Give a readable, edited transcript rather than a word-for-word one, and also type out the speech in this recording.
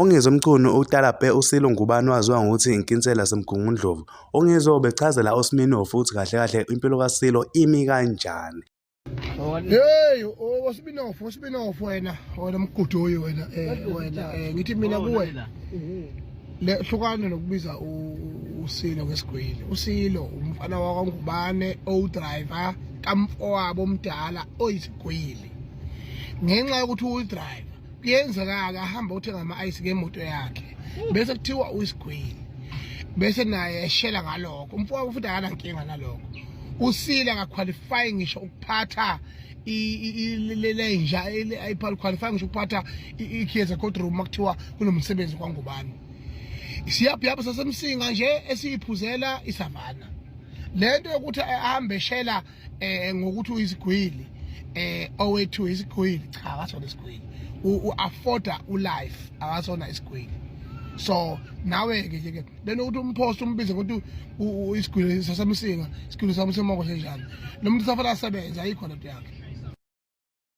UNgizwe umchunu uTalape uSilo ngubani waziwa ngokuthi inkinsela semgungundlovu. UNgizwe ubechazela uSminofu ukuthi kahle kahle impilo kaSilo imi kanjani. Hey, uSminofu wena mgudoyi wena ngithi mina kuwe le hlukana nokubiza uSilo ngesigwili. uSilo umfana wakwaNgubane owudriver kamfowabo omdala oyisigwili. Ngenxa yokuthi udriver kuyenzeka ahamba uthenga ama-ice ngemoto yakhe bese kuthiwa uyisigwili bese naye eshela ngalokho. Umfowabo futhi akanankinga nalokho. uSilo akaqualify ngisho ukuphatha lenja ayiqualify ngisho ukuphatha ikhiza courtroom makuthiwa kunomsebenzi kwaNgubane. Siyaphi sasemsinga nje esiyiphuzela isavana. Lento yokuthi ahambe eshela ngokuthi uyisigwili owethu isigwili cha akasona isigwili. U-afforda ulife akasona isigwili. So nawe ke lento ukuthi umphost umbize ukuthi isigwili sasemsinga isigwili sami semongo senjani. Lo muntu safana asebenza ayikho lento yakhe.